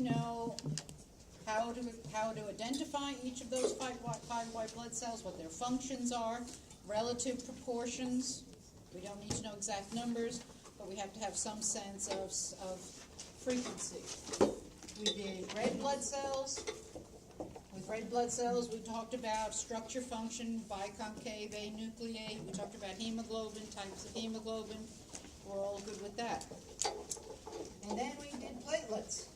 know how to identify each of those five white blood cells, what their functions are, relative proportions. We don't need to know exact numbers, but we have to have some sense of frequency. We did red blood cells. With red blood cells, we talked about structure, function, biconcave, anucleate. We talked about hemoglobin, types of hemoglobin. We're all good with that. And then we did platelets.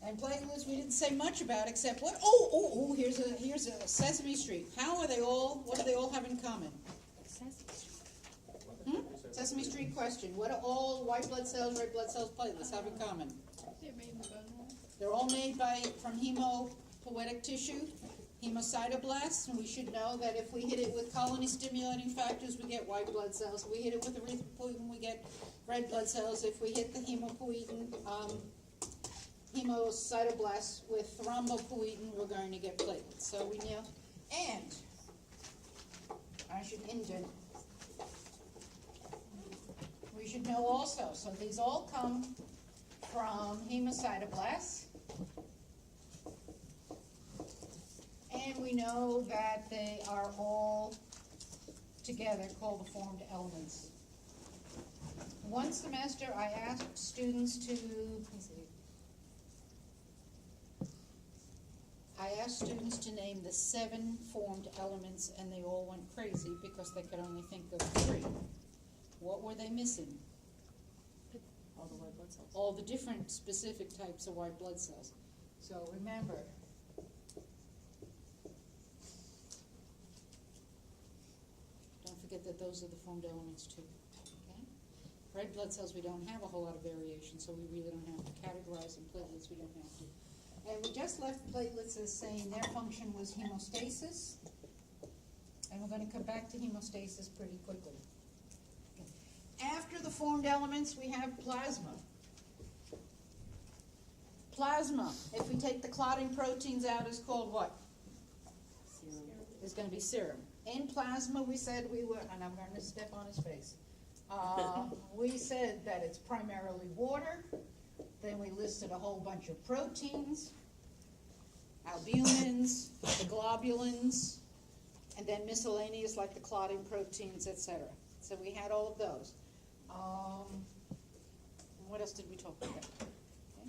And platelets we didn't say much about except what? Here's a Sesame Street. What do they all have in common? Sesame Street question. What do all white blood cells, red blood cells, platelets have in common? They're all made from hemopoietic tissue, hemocytoblasts, and we should know that if we hit it with colony-stimulating factors, we get white blood cells. If we hit it with erythropoietin, we get red blood cells. If we hit the hemopoietin, hemocytoblasts with thrombopoietin, we're going to get platelets. So we know, and I should indent. We should know also, so these all come from hemocytoblasts. And we know that they are all together called the formed elements. One semester I asked students to, name the 7 formed elements, and they all went crazy because they could only think of 3. What were they missing? All the white blood cells. All the different specific types of white blood cells. So remember, don't forget that those are the formed elements too. Okay? Red blood cells, we don't have a whole lot of variation, so we really don't have to categorize them. Platelets, we don't have to. And we just left platelets as saying their function was hemostasis, and we're going to come back to hemostasis pretty quickly. After the formed elements, we have plasma. Plasma, if we take the clotting proteins out, is called what? Serum. It's going to be serum. In plasma, we said we were, and I'm going to step on his face. We said that it's primarily water. Then we listed a whole bunch of proteins, albumins, the globulins, and then miscellaneous like the clotting proteins, etc. So we had all of those. What else did we talk about?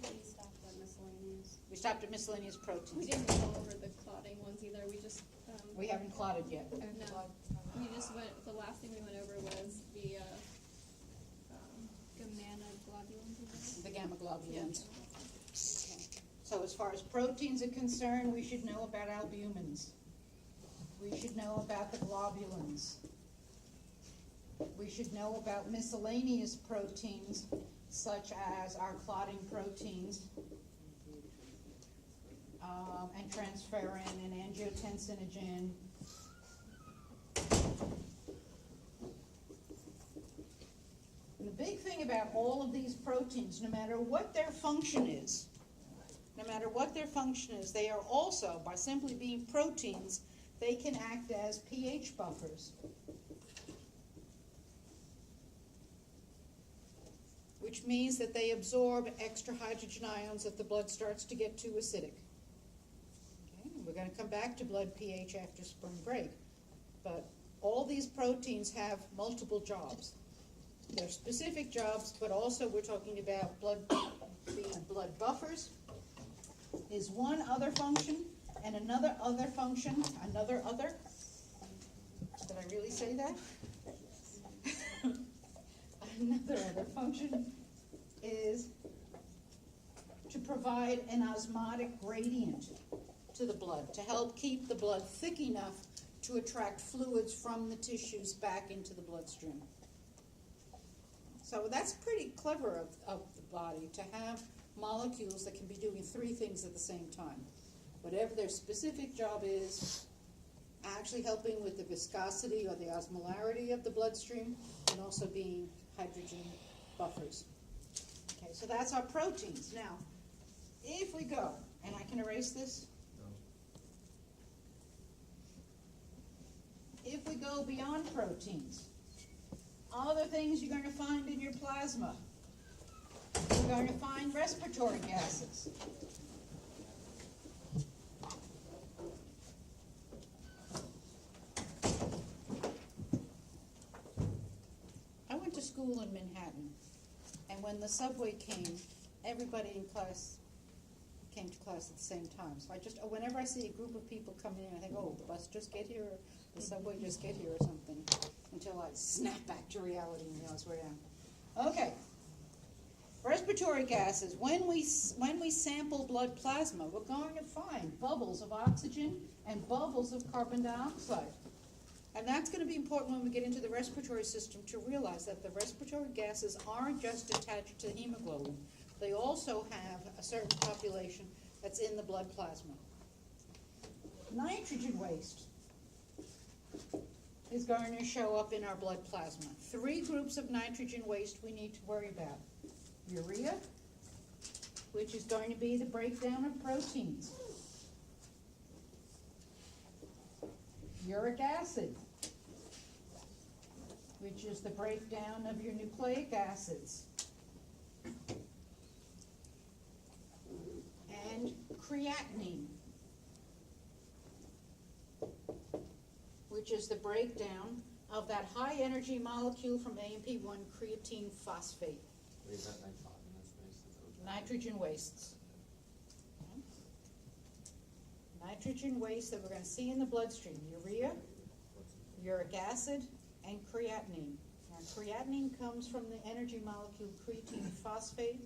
We stopped at miscellaneous. We stopped at miscellaneous proteins. We didn't go over the clotting ones either. We just. We haven't clotted yet. No. We just went. The last thing we went over was the gamma globulins. The gamma globulins. Okay. So as far as proteins are concerned, we should know about albumins. We should know about the globulins. We should know about miscellaneous proteins, such as our clotting proteins, and transferrin and angiotensinogen. And the big thing about all of these proteins, no matter what their function is, they are also, by simply being proteins, they can act as pH buffers. Which means that they absorb extra hydrogen ions if the blood starts to get too acidic. Okay, we're going to come back to blood pH after spring break. But all these proteins have multiple jobs. They're specific jobs, but also we're talking about being blood buffers is one other function, and another other function, another other. Did I really say that? Another other function is to provide an osmotic gradient to the blood, to help keep the blood thick enough to attract fluids from the tissues back into the bloodstream. So that's pretty clever of the body to have molecules that can be doing 3 things at the same time. Whatever their specific job is, actually helping with the viscosity or the osmolarity of the bloodstream, and also being hydrogen buffers. Okay, so that's our proteins. Now, if we go, and I can erase this? No. If we go beyond proteins, other things you're going to find in your plasma. we're going to find respiratory gases. I went to school in Manhattan, and when the subway came, everybody in class came to class at the same time. So whenever I see a group of people coming in, I think, oh, the bus just get here, or the subway just get here, or something, until I snap back to reality and realize where I am. Okay. Respiratory gases. When we sample blood plasma, we're going to find bubbles of oxygen and bubbles of carbon dioxide. And that's going to be important when we get into the respiratory system to realize that the respiratory gases aren't just attached to hemoglobin. They also have a certain population that's in the blood plasma. Nitrogen waste is going to show up in our blood plasma. 3 groups of nitrogen waste we need to worry about. Urea, which is going to be the breakdown of proteins. Uric acid, which is the breakdown of your nucleic acids. And creatinine, which is the breakdown of that high energy molecule from AMP1, creatine phosphate. What is that nitrogenous waste? Nitrogen wastes. Nitrogen waste that we're going to see in the bloodstream. Urea, uric acid, and creatinine. Now, creatinine comes from the energy molecule creatine phosphate.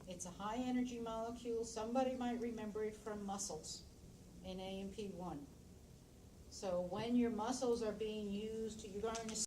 It's a high energy molecule. Somebody might remember it from muscles in AMP1. So when your muscles are being used, you're going to